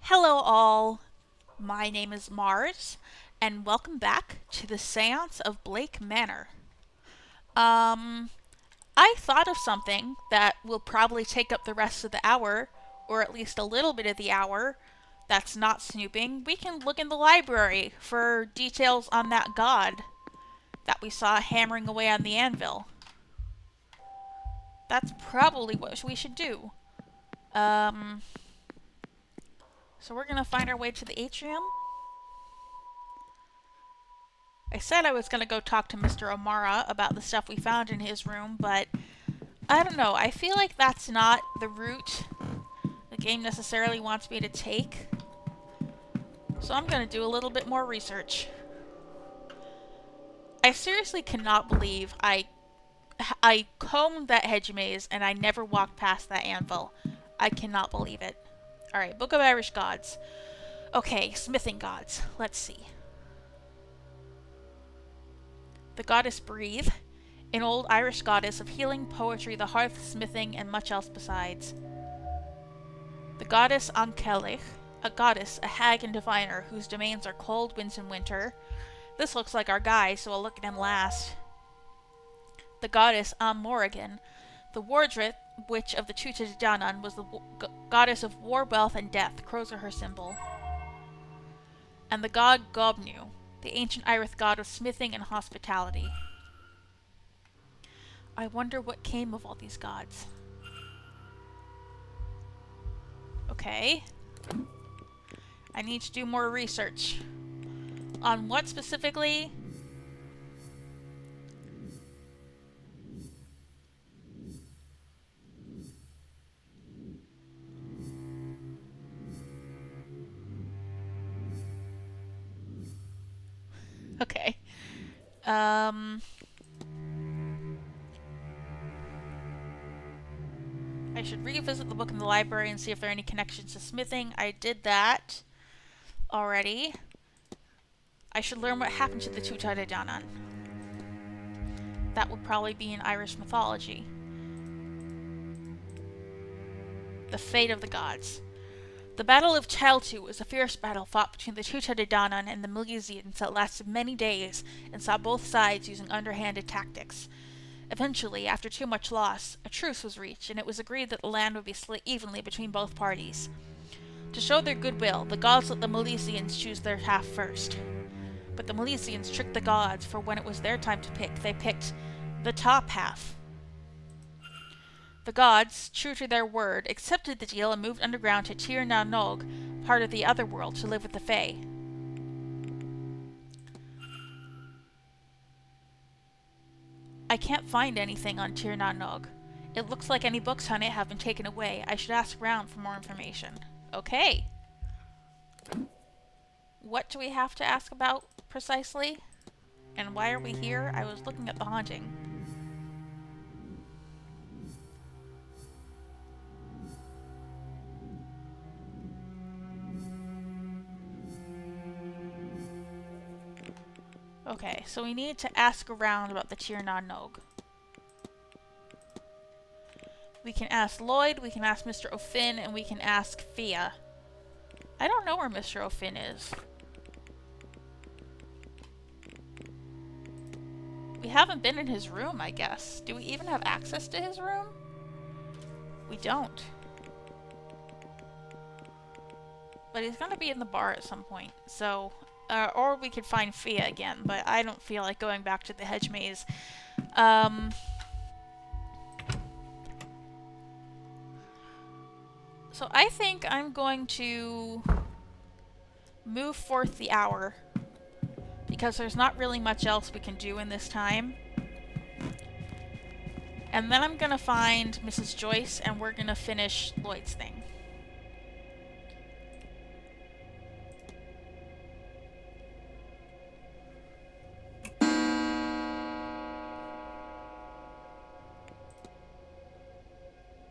Hello all, my name is Mars, and welcome back to the Séance of Blake Manor. Um, I thought of something that will probably take up the rest of the hour, or at least a little bit of the hour. That's not snooping. We can look in the library for details on that god that we saw hammering away on the anvil. That's probably what we should do. Um, so we're gonna find our way to the atrium. I said I was going to go talk to Mr. O'Mara about the stuff we found in his room, but I don't know. I feel like that's not the route the game necessarily wants me to take. So I'm going to do a little bit more research. I seriously cannot believe I combed that hedge maze and I never walked past that anvil. I cannot believe it. Alright, Book of Irish Gods. Okay, smithing gods. Let's see. The goddess Breathe, an old Irish goddess of healing, poetry, the hearth, smithing, and much else besides. The goddess Ankellich, a goddess, a hag and diviner, whose domains are cold winds in winter. This looks like our guy, so I'll look at him last. The goddess Morrigan, the wardress witch of the Tuatha De Danann, was the goddess of war, wealth, and death. Crows are her symbol. And the god Gobnu, the ancient Irish god of smithing and hospitality. I wonder what came of all these gods. Okay. I need to do more research. On what specifically? Okay. I should revisit the book in the library and see if there are any connections to smithing. I did that already. I should learn what happened to the Tuatha De Danann. That would probably be in Irish mythology. The fate of the gods. The Battle of Chaltu was a fierce battle fought between the Tuatha De Danann and the Milesians that lasted many days and saw both sides using underhanded tactics. Eventually, after too much loss, a truce was reached, and it was agreed that the land would be split evenly between both parties. To show their goodwill, the gods let the Milesians choose their half first. But the Milesians tricked the gods, for when it was their time to pick, they picked the top half. The gods, true to their word, accepted the deal and moved underground to Tir na Nog, part of the otherworld, to live with the Fae. I can't find anything on Tir na Nog. It looks like any books on it have been taken away. I should ask around for more information. Okay. What do we have to ask about precisely? And why are we here? I was looking at the haunting. Okay, so we need to ask around about the Tir na Nog. We can ask Lloyd, we can ask Mr. O'Finn, and we can ask Fia. I don't know where Mr. O'Finn is. We haven't been in his room, I guess. Do we even have access to his room? We don't. But he's gonna be in the bar at some point, so... or we could find Fia again, but I don't feel like going back to the hedge maze. So I think I'm going to move forth the hour, because there's not really much else we can do in this time. And then I'm gonna find Missus Joyce, and we're gonna finish Lloyd's thing.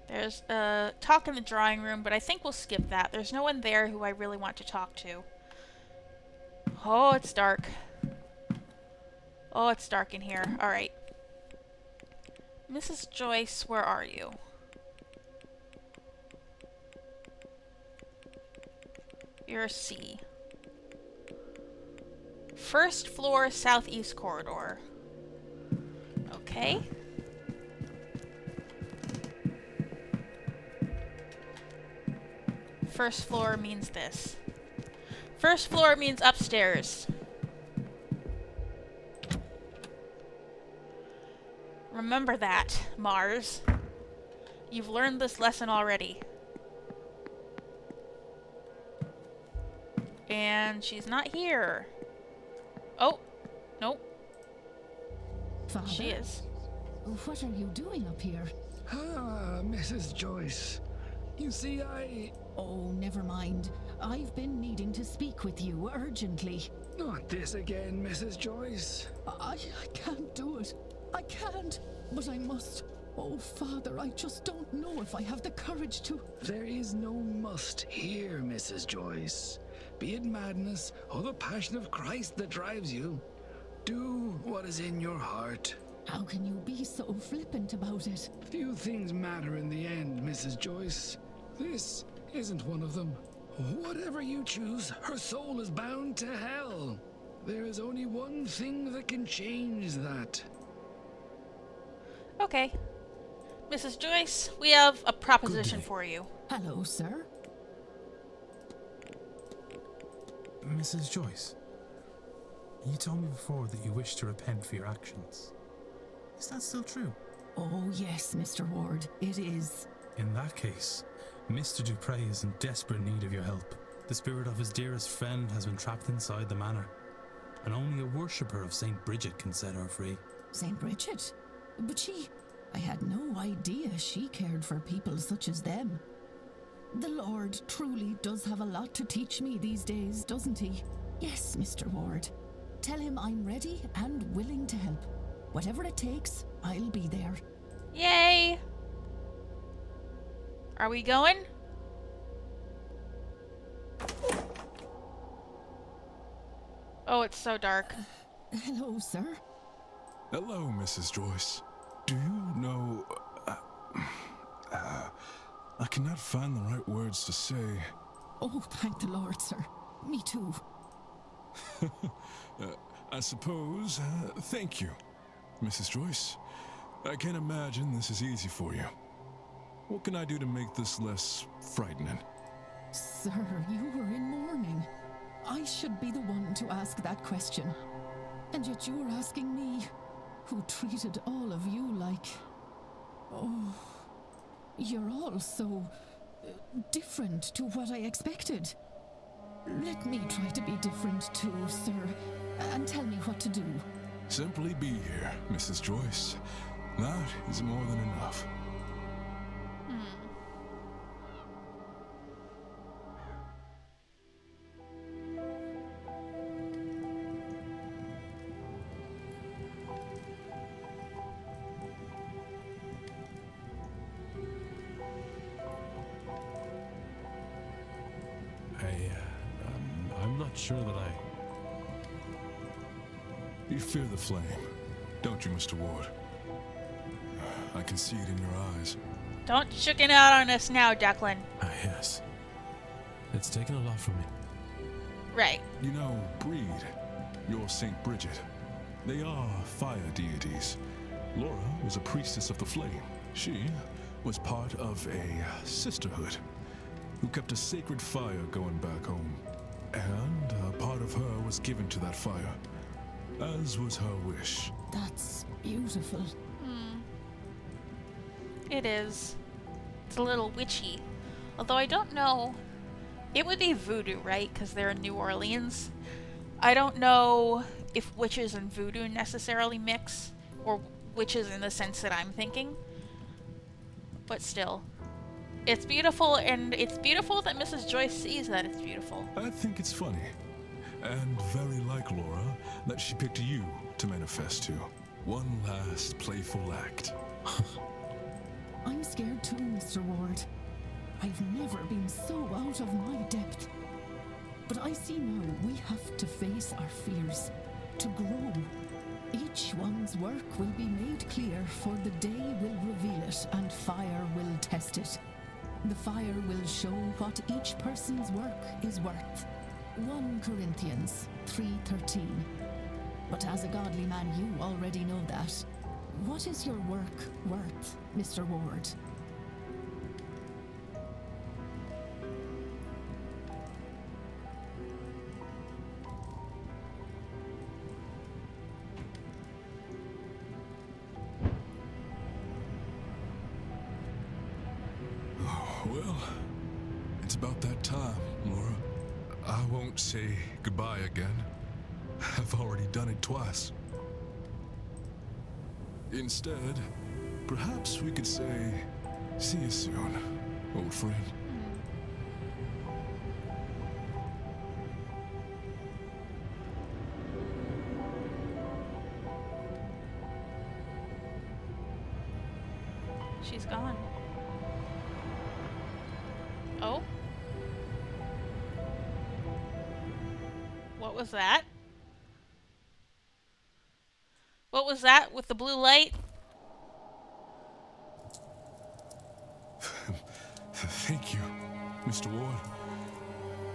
There's a talk in the drawing room, but I think we'll skip that. There's no one there who I really want to talk to. Oh, it's dark. Oh, it's dark in here. Alright. Mrs. Joyce, where are you? You're C. First floor southeast corridor. Okay. First floor means this. First floor means upstairs. Remember that, Mars. You've learned this lesson already. And she's not here. Oh, nope. Father? She is. What are you doing up here? Ah, Mrs. Joyce. You see, Oh, never mind. I've been needing to speak with you urgently. Not this again, Mrs. Joyce. I can't do it. I can't, but I must. Oh, Father, I just don't know if I have the courage to... There is no must here, Mrs. Joyce. Be it madness or the passion of Christ that drives you. Do what is in your heart. How can you be so flippant about it? Few things matter in the end, Mrs. Joyce. This isn't one of them. Whatever you choose, her soul is bound to hell. There is only one thing that can change that. Okay. Mrs. Joyce, we have a proposition for you. Hello, sir. Mrs. Joyce, you told me before that you wish to repent for your actions. Is that still true? Oh, yes, Mr. Ward, it is. In that case, Mr. Dupre is in desperate need of your help. The spirit of his dearest friend has been trapped inside the manor, and only a worshipper of St. Bridget can set her free. St. Bridget? But she... I had no idea she cared for people such as them. The Lord truly does have a lot to teach me these days, doesn't he? Yes, Mr. Ward. Tell him I'm ready and willing to help. Whatever it takes, I'll be there. Yay! Are we going? Oh, it's so dark. Hello, sir. Hello, Mrs. Joyce. Do you know... I cannot find the right words to say. Oh, thank the Lord, sir. Me too. I suppose, thank you, Mrs. Joyce. I can't imagine this is easy for you. What can I do to make this less frightening? Sir, you were in mourning. I should be the one to ask that question. And yet you're asking me, who treated all of you like... Oh, you're all so different to what I expected. Let me try to be different too, sir, and tell me what to do. Simply be here, Mrs. Joyce. That is more than enough. I'm not sure that I... You fear the flame, don't you, Mr. Ward? I can see it in your eyes. Don't chicken out on us now, Declan. Ah, yes. It's taken a lot from me. Right. You know, Breed, your St. Bridget, they are fire deities. Laura was a priestess of the flame. She was part of a sisterhood who kept a sacred fire going back home. And a part of her was given to that fire, as was her wish. That's beautiful. It is. It's a little witchy. Although I don't know. It would be voodoo, right? Because they're in New Orleans. I don't know if witches and voodoo necessarily mix. Or witches in the sense that I'm thinking. But still. It's beautiful, and it's beautiful that Mrs. Joyce sees that it's beautiful. I think it's funny, and very like Laura, that she picked you to manifest to. One last playful act. I'm scared too, Mr. Ward. I've never been so out of my depth. But I see now we have to face our fears, to grow. Each one's work will be made clear, for the day will reveal it, and fire will test it. The fire will show what each person's work is worth. 1 Corinthians 3:13. But as a godly man, you already know that. What is your work worth, Mr. Ward? Well, it's about that time, Laura. I won't say goodbye again. I've already done it twice. Instead, perhaps we could say, see you soon, old friend. She's gone. Oh? What was that? What was that with the blue light? Thank you, Mr. Ward.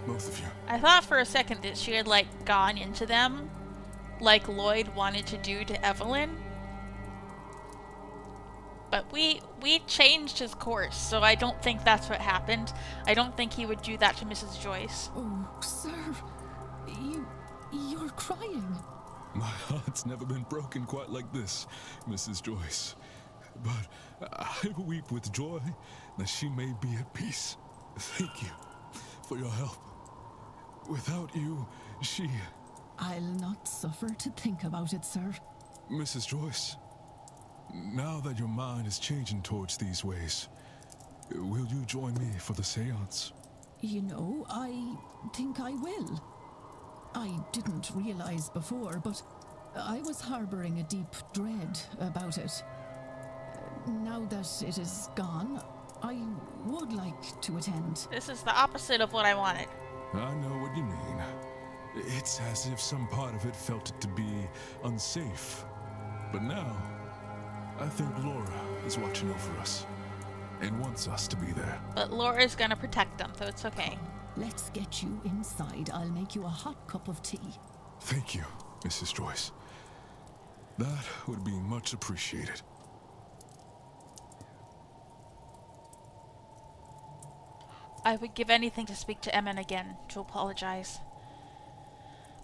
Both of you. I thought for a second that she had, like, gone into them, like Lloyd wanted to do to Evelyn. But we changed his course, so I don't think that's what happened. I don't think he would do that to Missus Joyce. Oh, sir, you're crying. My heart's never been broken quite like this, Mrs. Joyce. But I weep with joy that she may be at peace. Thank you for your help. Without you, she... I'll not suffer to think about it, sir. Mrs. Joyce, now that your mind is changing towards these ways, will you join me for the séance? You know, I think I will. I didn't realize before, but I was harboring a deep dread about it. Now that it is gone, I would like to attend. This is the opposite of what I wanted. I know what you mean. It's as if some part of it felt it to be unsafe. But now, I think Laura is watching over us and wants us to be there. But Laura's gonna protect them, so it's okay. Let's get you inside. I'll make you a hot cup of tea. Thank you, Mrs. Joyce. That would be much appreciated. I would give anything to speak to Emmon again, to apologize.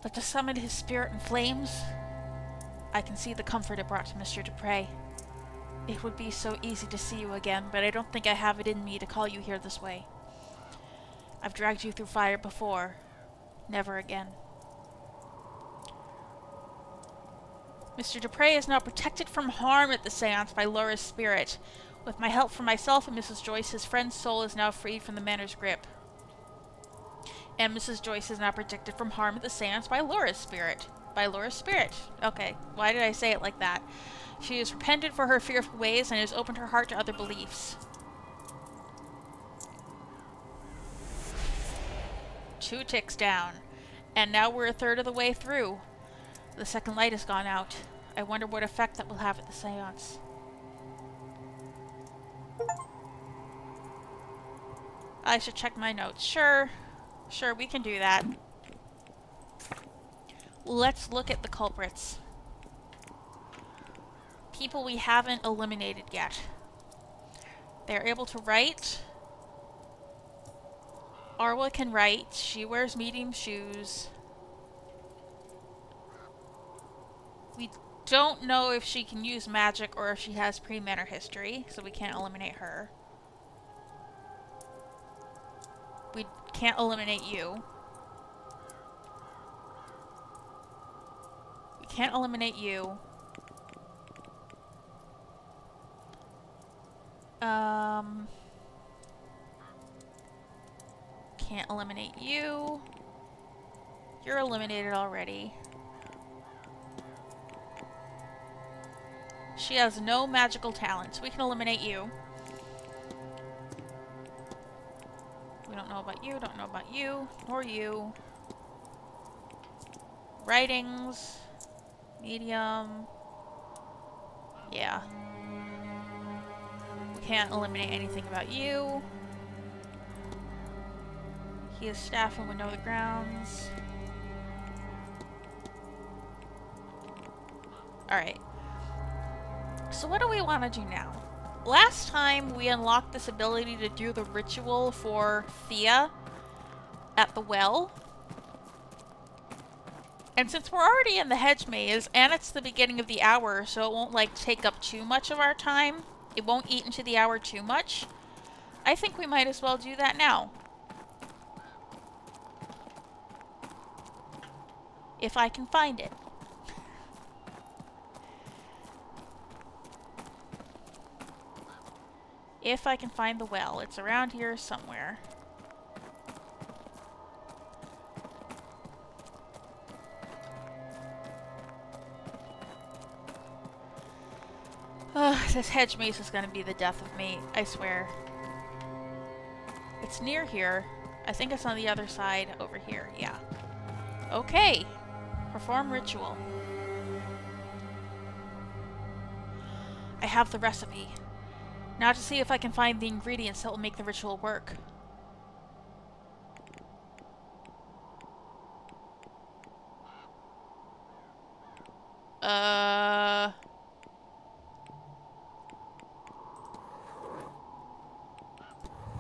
But to summon his spirit in flames, I can see the comfort it brought to Mr. Dupre. It would be so easy to see you again, but I don't think I have it in me to call you here this way. I've dragged you through fire before. Never again. Mr. Dupre is now protected from harm at the séance by Laura's spirit. With my help from myself and Mrs. Joyce, his friend's soul is now freed from the Manor's grip. And Mrs. Joyce is now protected from harm at the séance by Laura's spirit. By Laura's spirit. Okay, why did I say it like that? She has repented for her fearful ways and has opened her heart to other beliefs. 2 ticks down. And now we're a third of the way through. The second light has gone out. I wonder what effect that will have at the séance. I should check my notes. Sure, we can do that. Let's look at the culprits. People we haven't eliminated yet. They're able to write. Arwa can write. She wears medium shoes. We don't know if she can use magic or if she has pre-Manor history, so we can't eliminate her. We can't eliminate you. We can't eliminate you. Can't eliminate you. You're eliminated already. She has no magical talents. We can eliminate you. We don't know about you, don't know about you, nor you. Writings. Medium. Yeah. We can't eliminate anything about you. He is staff and would know the grounds. Alright. So what do we want to do now? Last time we unlocked this ability to do the ritual for Thea at the well. And since we're already in the hedge maze, and it's the beginning of the hour, so it won't like take up too much of our time, it won't eat into the hour too much, I think we might as well do that now. If I can find it. If I can find the well. It's around here somewhere. This hedge maze is gonna be the death of me, I swear. It's near here. I think it's on the other side over here, yeah. Okay. Perform ritual. I have the recipe. Now to see if I can find the ingredients that will make the ritual work.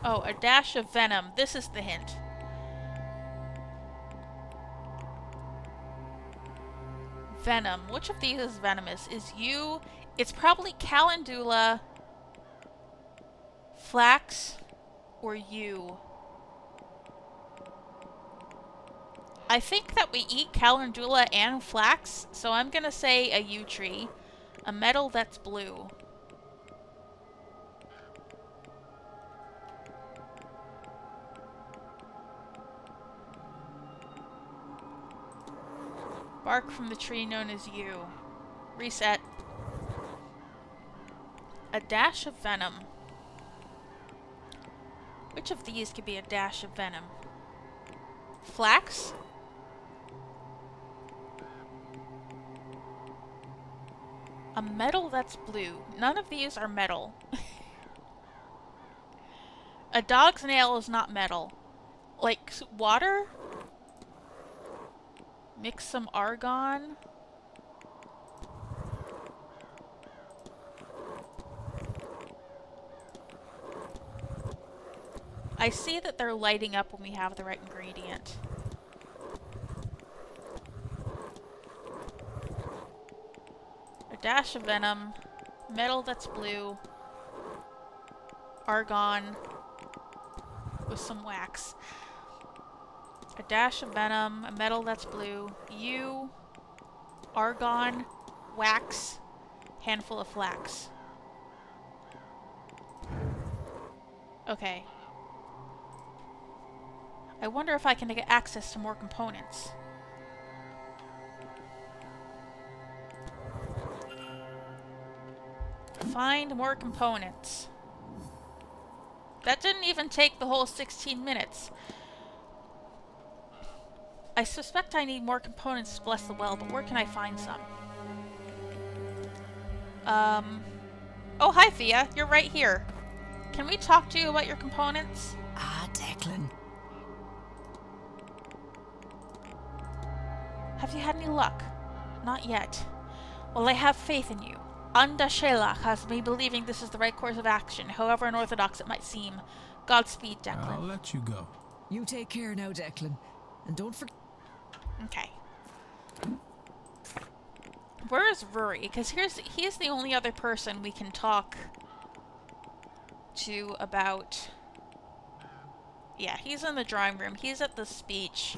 Oh, a dash of venom. This is the hint. Venom. Which of these is venomous? Is you... It's probably calendula, flax, or yew. I think that we eat calendula and flax, so I'm gonna say a yew tree. A metal that's blue. Bark from the tree known as yew. Reset. A dash of venom. Which of these could be a dash of venom? Flax? A metal that's blue. None of these are metal. A dog's nail is not metal. Like water? Mix some argon. I see that they're lighting up when we have the right ingredient. A dash of venom, metal that's blue, argon with some wax. A dash of venom, a metal that's blue, yew, argon, wax, handful of flax. Okay. I wonder if I can get access to more components. Find more components. That didn't even take the whole 16 minutes. I suspect I need more components to bless the well, but where can I find some? Oh, hi, Thea. You're right here. Can we talk to you about your components? Ah, Declan. Have you had any luck? Not yet. Well, I have faith in you. Anda Shelach has me believing this is the right course of action, however unorthodox it might seem. Godspeed, Declan. I'll let you go. You take care now, Declan. And don't forget... Okay. Where is Rory? Because he's the only other person we can talk to about... Yeah, he's in the drawing room. He's at the speech.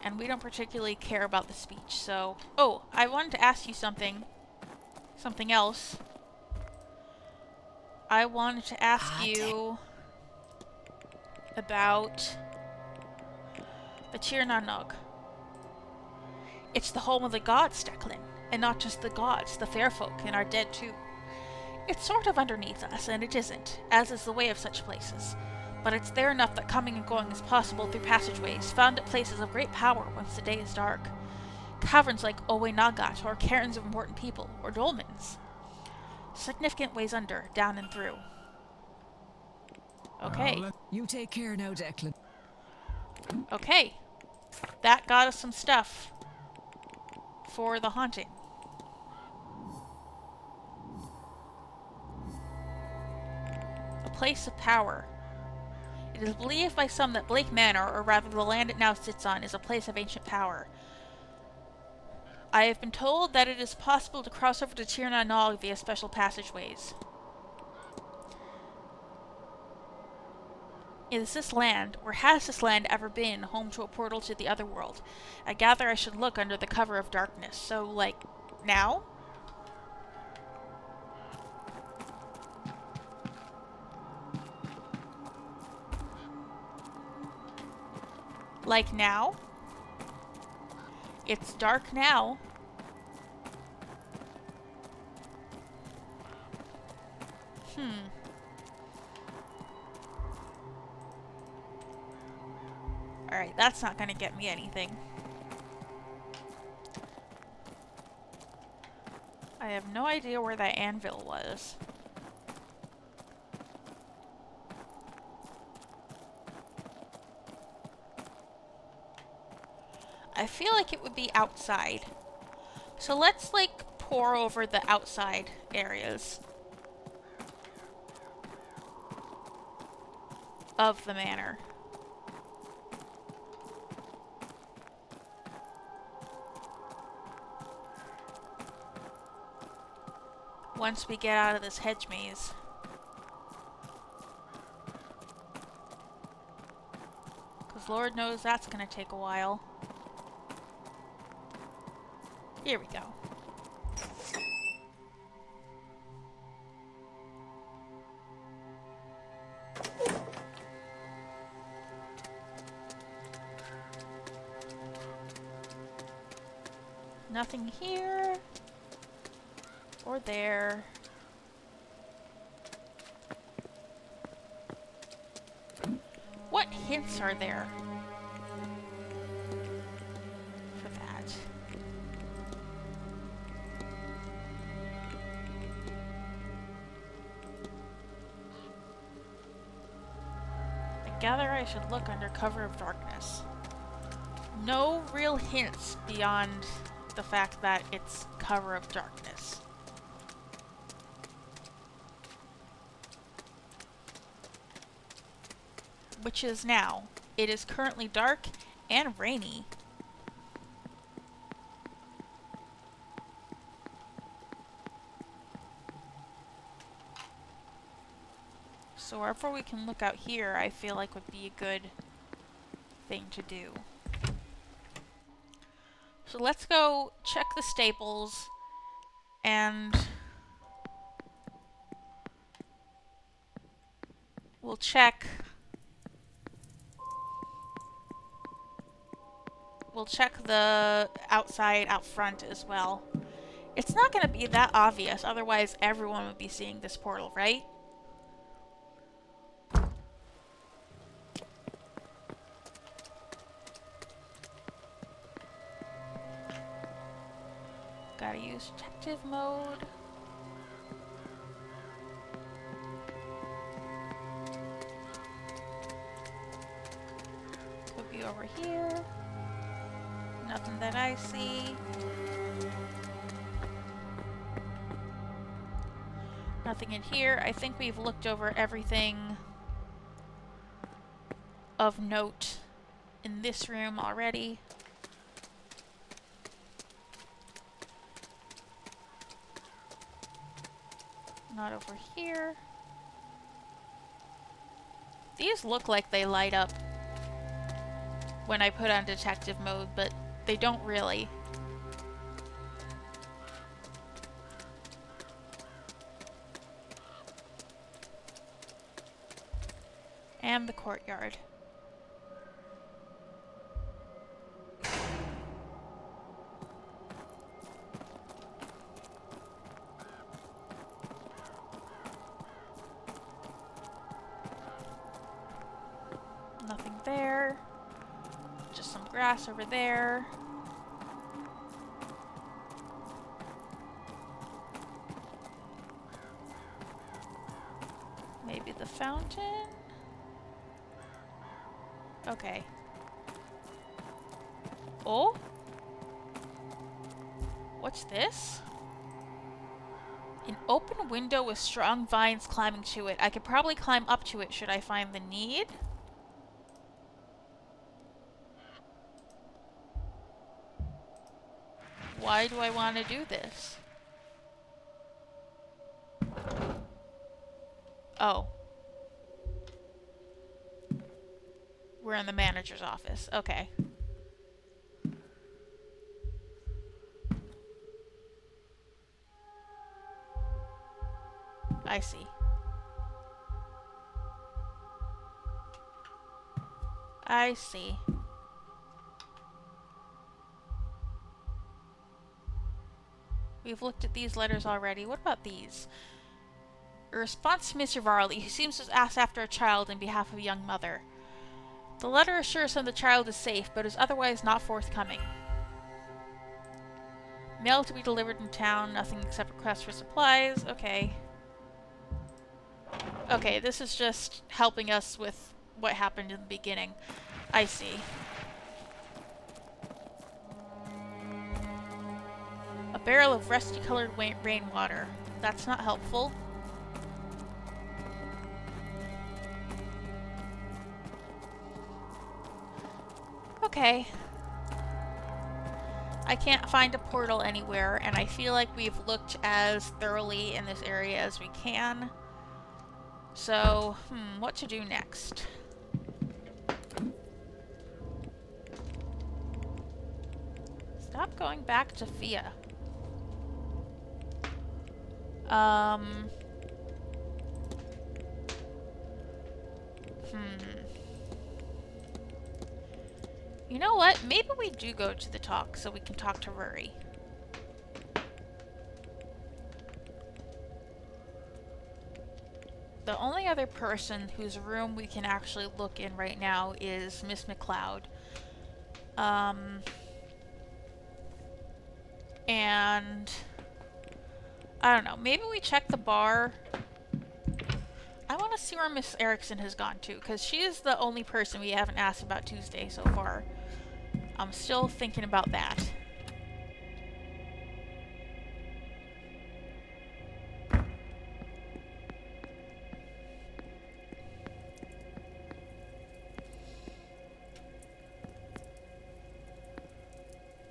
And we don't particularly care about the speech, so... Oh, I wanted to ask you something. Something else. I wanted to ask you about the Tir na nog. It's the home of the gods, Declan. And not just the gods, the fair folk, and our dead too. It's sort of underneath us, and it isn't, as is the way of such places. But it's there enough that coming and going is possible through passageways, found at places of great power once the day is dark. Caverns like Owe Nagat, or cairns of important people, or dolmens. Significant ways under, down and through. Okay. You take care now, Declan. Okay. That got us some stuff for the haunting. A place of power. It is believed by some that Blake Manor, or rather the land it now sits on, is a place of ancient power. I have been told that it is possible to cross over to Tir na Nog via special passageways. Is this land, or has this land ever been, home to a portal to the otherworld? I gather I should look under the cover of darkness. So, like, now? Like now? It's dark now. Alright, that's not gonna get me anything. I have no idea where that anvil was. I feel like it would be outside. So let's, like, pour over the outside areas of the manor. Once we get out of this hedge maze. Because Lord knows that's going to take a while. Here we go. Nothing here. Or there. What hints are there for that? I gather I should look under cover of darkness. No real hints beyond the fact that it's cover of darkness. Which is now. It is currently dark and rainy. So wherever we can look out here, I feel like would be a good thing to do. So let's go check the stables and we'll check the outside out front as well. It's not going to be that obvious, otherwise everyone would be seeing this portal, right? Gotta use detective mode. Could be over here. Nothing that I see. Nothing in here. I think we've looked over everything of note in this room already. Not over here. These look like they light up when I put on detective mode, but they don't really. And the courtyard. Nothing there. Just some grass over there. Maybe the fountain? Okay. Oh? What's this? An open window with strong vines climbing to it. I could probably climb up to it should I find the need. Why do I want to do this? Oh. We're in the manager's office. Okay. I see. I see. We've looked at these letters already. What about these? A response to Mr. Varley, who seems to have asked after a child on behalf of a young mother. The letter assures him the child is safe, but is otherwise not forthcoming. Mail to be delivered in town, nothing except requests for supplies. Okay. Okay, this is just helping us with what happened in the beginning. I see. A barrel of rusty-colored rainwater. That's not helpful. Okay. I can't find a portal anywhere, and I feel like we've looked as thoroughly in this area as we can. So, what to do next? Stop going back to Fia. You know what? Maybe we do go to the talk so we can talk to Rory. The only other person whose room we can actually look in right now is Miss McLeod. And I don't know, maybe we check the bar. I want to see where Miss Erickson has gone to, because she is the only person we haven't asked about Tuesday so far. I'm still thinking about that.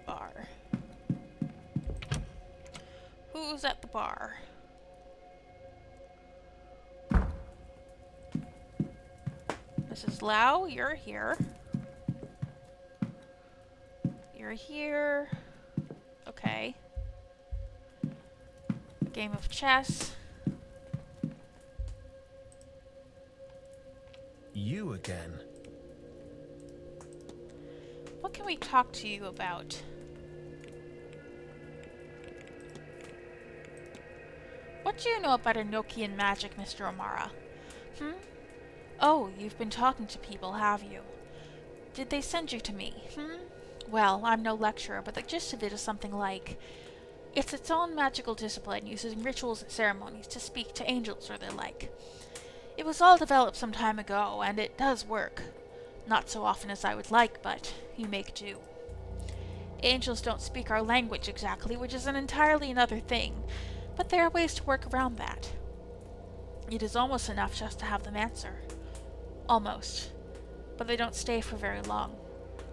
Bar. Who's at the bar? Mrs. Lau, you're here. You're here. Okay. Game of chess. You again. What can we talk to you about? What do you know about Enochian magic, Mr. O'Mara? Oh, you've been talking to people, have you? Did they send you to me? Well, I'm no lecturer, but the gist of it is something like, it's its own magical discipline, using rituals and ceremonies to speak to angels or the like. It was all developed some time ago, and it does work. Not so often as I would like, but you make do. Angels don't speak our language exactly, which is an entirely another thing, but there are ways to work around that. It is almost enough just to have them answer. Almost. But they don't stay for very long.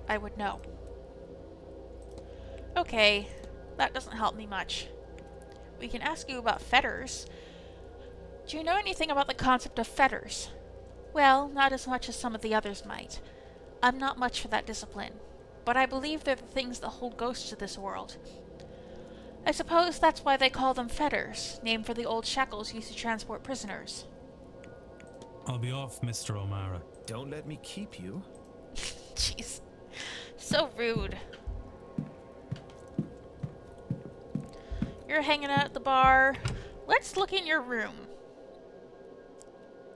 I would know. Okay, that doesn't help me much. We can ask you about fetters. Do you know anything about the concept of fetters? Well, not as much as some of the others might. I'm not much for that discipline, but I believe they're the things that hold ghosts to this world. I suppose that's why they call them fetters, named for the old shackles used to transport prisoners. I'll be off, Mr. O'Mara. Don't let me keep you. Jeez. So rude. You're hanging out at the bar. Let's look in your room.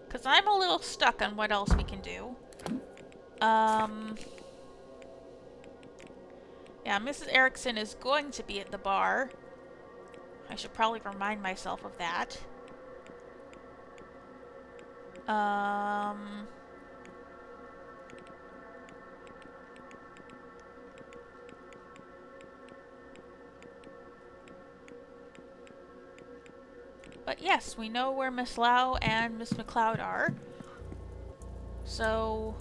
Because I'm a little stuck on what else we can do. Yeah, Mrs. Erickson is going to be at the bar. I should probably remind myself of that. But yes, we know where Miss Lau and Miss McLeod are. So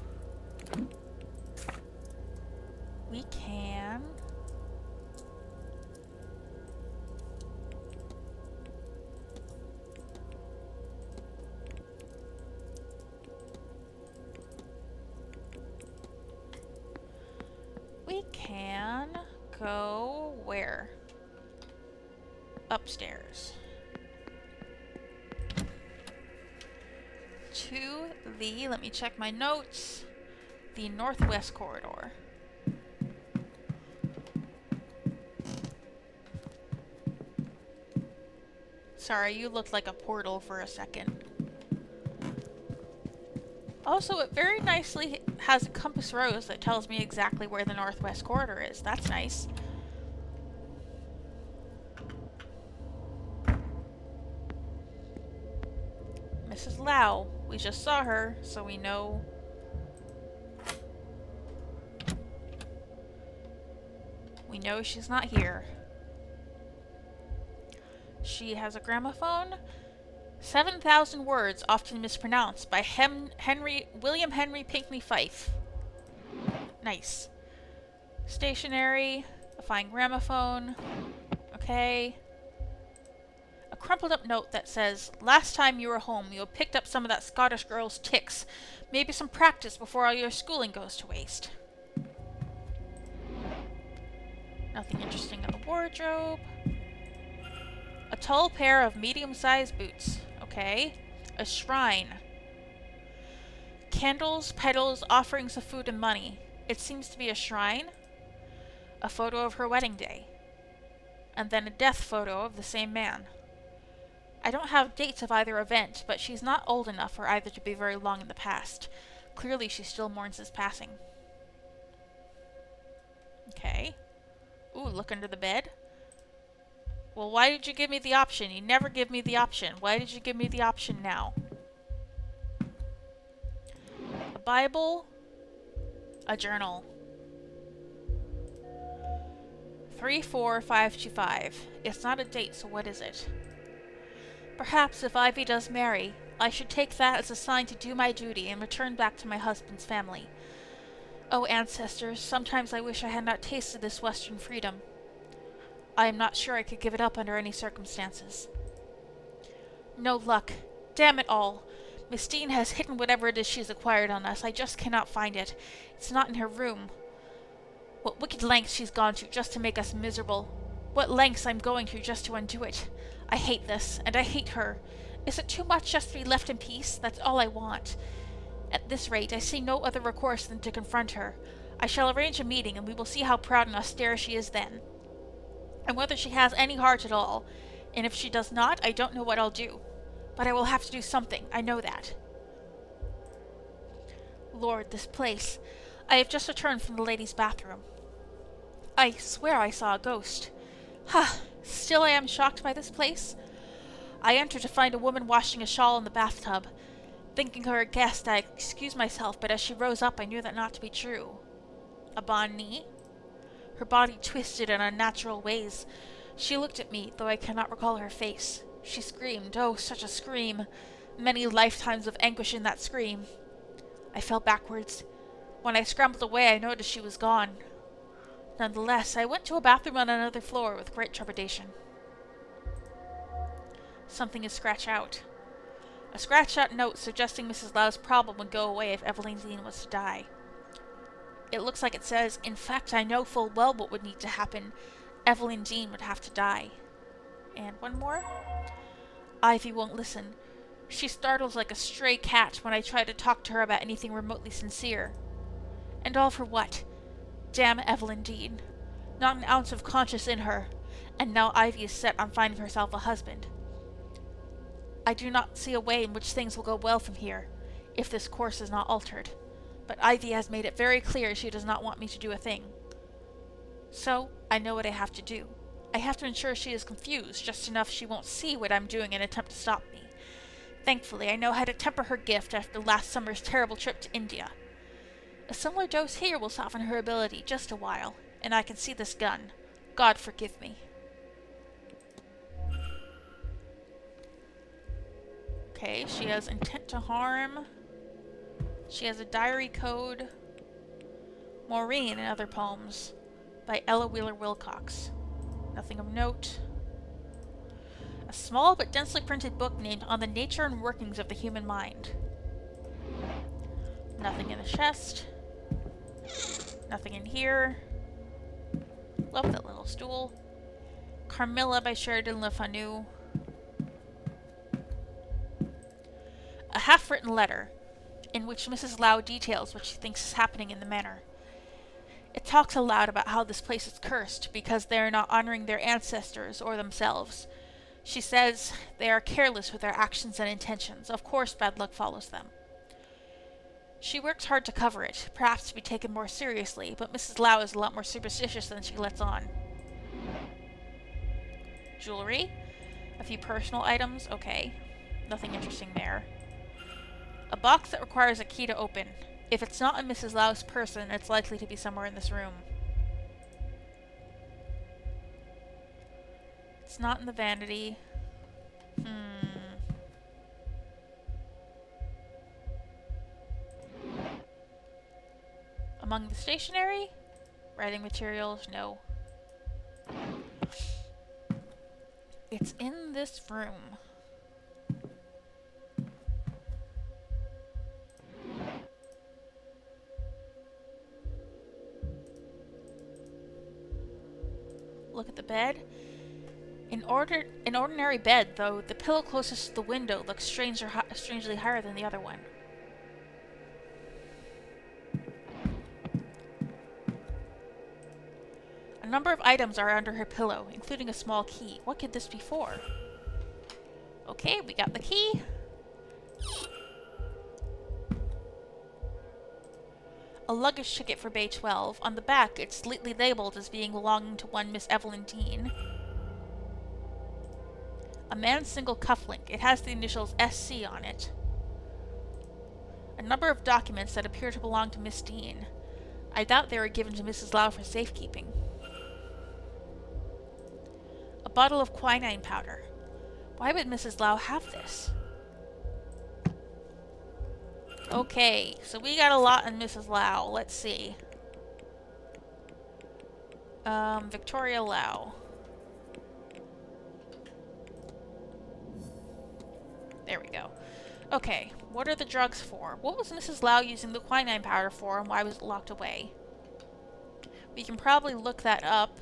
we can go where? Upstairs. To the, let me check my notes, the northwest corridor. Sorry, you looked like a portal for a second. Also, it very nicely has a compass rose that tells me exactly where the northwest corridor is. That's nice. Mrs. Lau. We just saw her, so we know. We know she's not here. She has a gramophone. 7,000 words, often mispronounced, by William Henry Pinckney Fife. Nice. Stationery, a fine gramophone. Okay. A crumpled up note that says, "Last time you were home, you picked up some of that Scottish girl's tics. Maybe some practice before all your schooling goes to waste." Nothing interesting in the wardrobe. A tall pair of medium-sized boots. Okay. A shrine. Candles, petals, offerings of food and money. It seems to be a shrine. A photo of her wedding day. And then a death photo of the same man. I don't have dates of either event, but she's not old enough for either to be very long in the past. Clearly she still mourns his passing. Okay. Ooh, look under the bed. Well, why did you give me the option? You never give me the option. Why did you give me the option now? A Bible. A journal. 34525. It's not a date, so what is it? Perhaps if Ivy does marry, I should take that as a sign to do my duty and return back to my husband's family. Oh, ancestors, sometimes I wish I had not tasted this Western freedom. I am not sure I could give it up under any circumstances. No luck. Damn it all. Miss Dean has hidden whatever it is she's acquired on us. I just cannot find it. It's not in her room. What wicked lengths she's gone to just to make us miserable. What lengths I'm going to just to undo it. I hate this, and I hate her. Is it too much just to be left in peace? That's all I want. At this rate, I see no other recourse than to confront her. I shall arrange a meeting, and we will see how proud and austere she is then. And whether she has any heart at all. And if she does not, I don't know what I'll do. But I will have to do something, I know that. Lord, this place. I have just returned from the ladies' bathroom. I swear I saw a ghost. Ha! Still I am shocked by this place. I entered to find a woman washing a shawl in the bathtub. Thinking her a guest, I excused myself, but as she rose up, I knew that not to be true. A bonne? Her body twisted in unnatural ways. She looked at me, though I cannot recall her face. She screamed, oh, such a scream. Many lifetimes of anguish in that scream. I fell backwards. When I scrambled away, I noticed she was gone. Nonetheless, I went to a bathroom on another floor with great trepidation. Something is scratched out. A scratched-out note suggesting Mrs. Lau's problem would go away if Evelyn Dean was to die. It looks like it says, "In fact, I know full well what would need to happen. Evelyn Dean would have to die." And one more. Ivy won't listen. She startles like a stray cat when I try to talk to her about anything remotely sincere. And all for what? Damn Evelyn Dean. Not an ounce of conscience in her. And now Ivy is set on finding herself a husband. I do not see a way in which things will go well from here, if this course is not altered. But Ivy has made it very clear she does not want me to do a thing. So, I know what I have to do. I have to ensure she is confused, just enough she won't see what I'm doing and attempt to stop me. Thankfully, I know how to temper her gift after last summer's terrible trip to India. A similar dose here will soften her ability just a while, and I can see this gun. God forgive me. Okay, she has intent to harm. She has a diary code. Maureen and other poems by Ella Wheeler Wilcox. Nothing of note. A small but densely printed book named On the Nature and Workings of the Human Mind. Nothing in the chest. Nothing in here. Love that little stool. Carmilla by Sheridan Le Fanu. A half-written letter in which Mrs. Lau details what she thinks is happening in the manor. It talks aloud about how this place is cursed because they are not honoring their ancestors or themselves. She says they are careless with their actions and intentions. Of course, bad luck follows them. She works hard to cover it, perhaps to be taken more seriously, but Mrs. Lau is a lot more superstitious than she lets on. Jewelry. A few personal items. Okay. Nothing interesting there. A box that requires a key to open. If it's not in Mrs. Lau's person, it's likely to be somewhere in this room. It's not in the vanity. Among the stationery? Writing materials? No. It's in this room. Look at the bed. In ordinary bed, though, the pillow closest to the window looks strangely higher than the other one. A number of items are under her pillow, including a small key. What could this be for? Okay, we got the key. A luggage ticket for Bay 12. On the back, it's slightly labeled as being belonging to one Miss Evelyn Dean. A man's single cufflink. It has the initials SC on it. A number of documents that appear to belong to Miss Dean. I doubt they were given to Mrs. Lau for safekeeping. A bottle of quinine powder. Why would Mrs. Lau have this? Okay, so we got a lot on Mrs. Lau. Let's see. Victoria Lau. There we go. Okay, what are the drugs for? What was Mrs. Lau using the quinine powder for, and why was it locked away? We can probably look that up.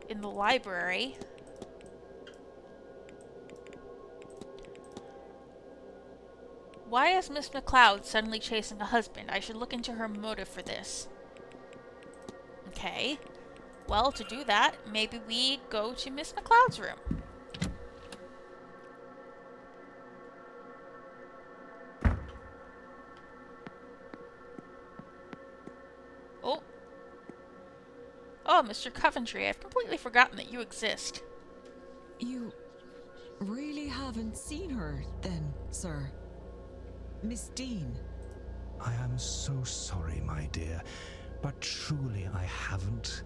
In the library. Why is Miss McLeod suddenly chasing a husband? I should look into her motive for this. Okay. Well, to do that, maybe we go to Miss McLeod's room. Oh. Oh, Mr. Coventry, I've completely forgotten that you exist. You really haven't seen her, then, sir? Miss Dean? I am so sorry, my dear, but truly I haven't.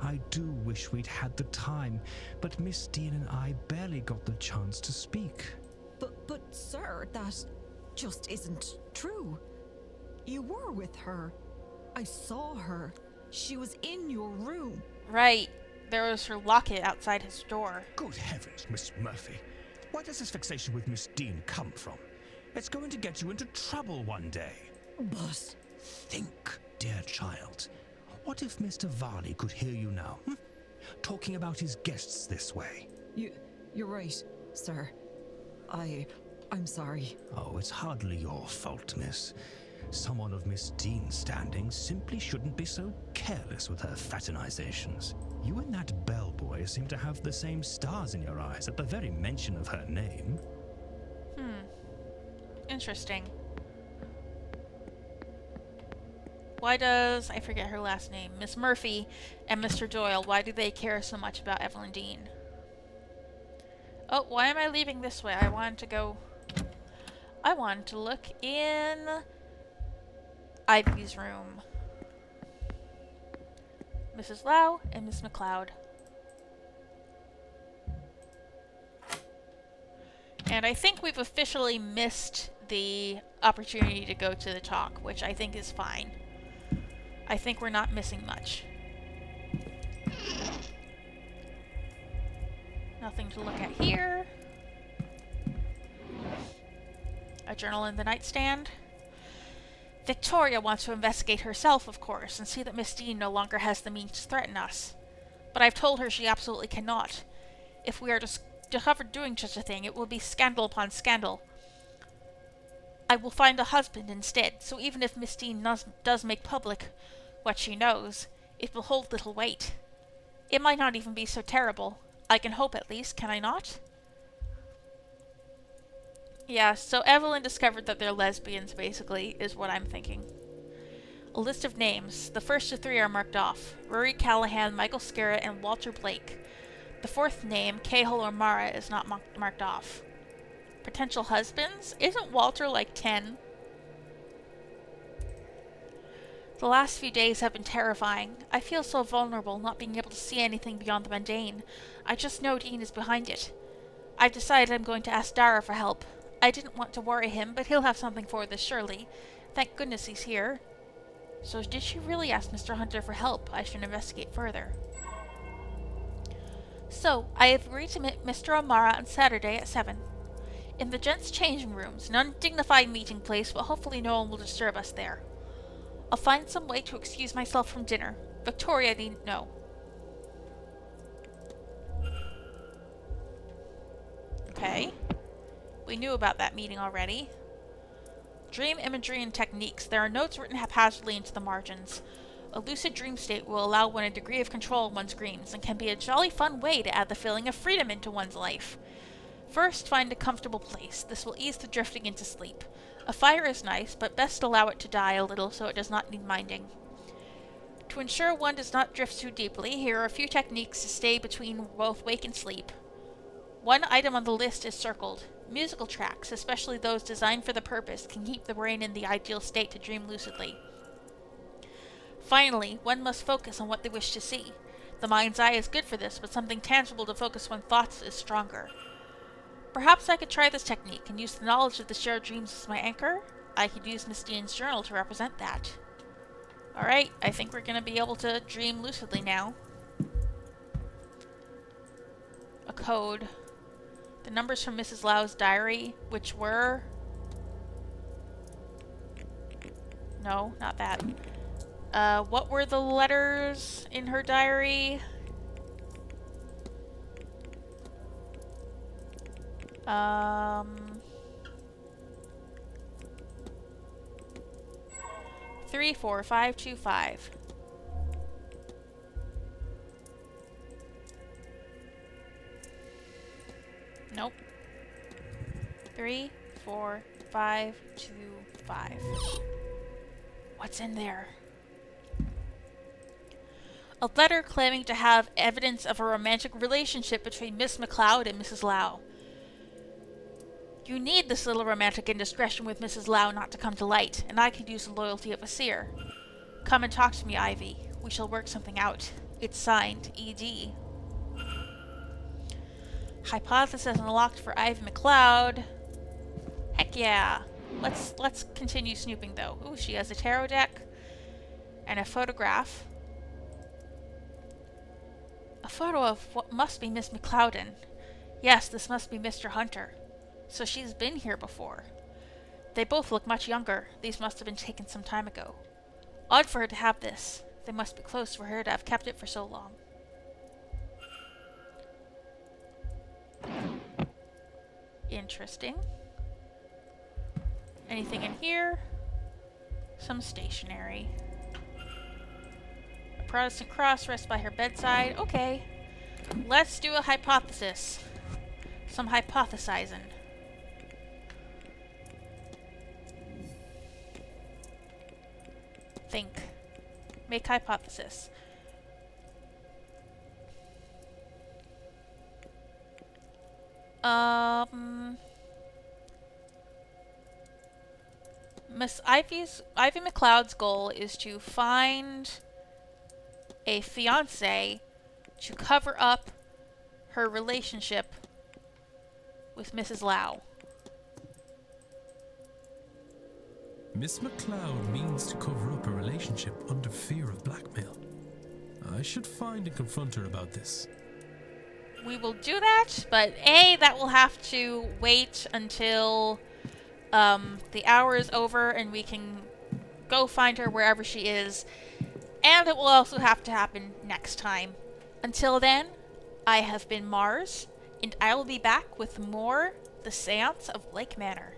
I do wish we'd had the time, but Miss Dean and I barely got the chance to speak. But, sir, that just isn't true. You were with her. I saw her. She was in your room. Right. There was her locket outside his door. Good heavens, Miss Murphy. Where does this fixation with Miss Dean come from? It's going to get you into trouble one day. But... Think, dear child. What if Mr. Varley could hear you now, talking about his guests this way? You're right, sir. I'm sorry. Oh, it's hardly your fault, miss. Someone of Miss Dean's standing simply shouldn't be so careless with her fraternizations. You and that bellboy seem to have the same stars in your eyes at the very mention of her name. Interesting. Why does, I forget her last name, Miss Murphy and Mr. Doyle, why do they care so much about Evelyn Dean? Oh, why am I leaving this way? I wanted to look in Ivy's room. Mrs. Lau, and Miss McLeod. And I think we've officially missed the opportunity to go to the talk, which I think is fine. I think we're not missing much. Nothing to look at here. A journal in the nightstand. Victoria wants to investigate herself, of course, and see that Miss Dean no longer has the means to threaten us. But I've told her she absolutely cannot. If we are discovered doing such a thing, it will be scandal upon scandal. I will find a husband instead, so even if Miss Dean does make public what she knows, it will hold little weight. It might not even be so terrible. I can hope at least, can I not? Yeah, so Evelyn discovered that they're lesbians, basically, is what I'm thinking. A list of names. The first of 3 are marked off. Rory Callahan, Michael Scarra, and Walter Blake. The 4th name, Cahill or Mara, is not marked off. Potential husbands? Isn't Walter like 10? The last few days have been terrifying. I feel so vulnerable, not being able to see anything beyond the mundane. I just know Dean is behind it. I've decided I'm going to ask Dara for help. I didn't want to worry him, but he'll have something for this, surely. Thank goodness he's here. So did she really ask Mr. Hunter for help? I should investigate further. So, I have agreed to meet Mr. O'Mara on Saturday at 7. In the gents' changing rooms, an undignified meeting place, but hopefully no one will disturb us there. I'll find some way to excuse myself from dinner. Victoria needn't know. Okay. We knew about that meeting already. Dream imagery and techniques. There are notes written haphazardly into the margins. A lucid dream state will allow one a degree of control of one's dreams, and can be a jolly fun way to add the feeling of freedom into one's life. First, find a comfortable place. This will ease the drifting into sleep. A fire is nice, but best allow it to die a little so it does not need minding. To ensure one does not drift too deeply, here are a few techniques to stay between both wake and sleep. One item on the list is circled. Musical tracks, especially those designed for the purpose, can keep the brain in the ideal state to dream lucidly. Finally, one must focus on what they wish to see. The mind's eye is good for this, but something tangible to focus one's thoughts is stronger. Perhaps I could try this technique and use the knowledge of the shared dreams as my anchor? I could use Miss Dean's journal to represent that. Alright, I think we're gonna be able to dream lucidly now. A code. The numbers from Mrs. Lau's diary, which were... No, not that. What were the letters in her diary? 34525. Nope. 34525. What's in there? A letter claiming to have evidence of a romantic relationship between Miss McLeod and Mrs. Lau. You need this little romantic indiscretion with Mrs. Lau not to come to light, and I could use the loyalty of a seer. Come and talk to me, Ivy. We shall work something out. It's signed, E.D. Hypothesis unlocked for Ivy McLeod. Heck yeah. Let's continue snooping though. Ooh, she has a tarot deck and a photograph. A photo of what must be Miss McLeodin. Yes, this must be Mr. Hunter. So she's been here before. They both look much younger. These must have been taken some time ago. Odd for her to have this. They must be close for her to have kept it for so long. Interesting. Anything in here? Some stationery. A Protestant cross rests by her bedside. Okay. Let's do a hypothesis. Some hypothesizing. Think. Make hypothesis. Ivy McLeod's goal is to find a fiancé to cover up her relationship with Mrs. Lau. Miss McLeod means to cover up a relationship under fear of blackmail. I should find and confront her about this. We will do that, but that will have to wait until the hour is over and we can go find her wherever she is. And it will also have to happen next time. Until then, I have been Mars, and I will be back with more The Séance of Lake Manor.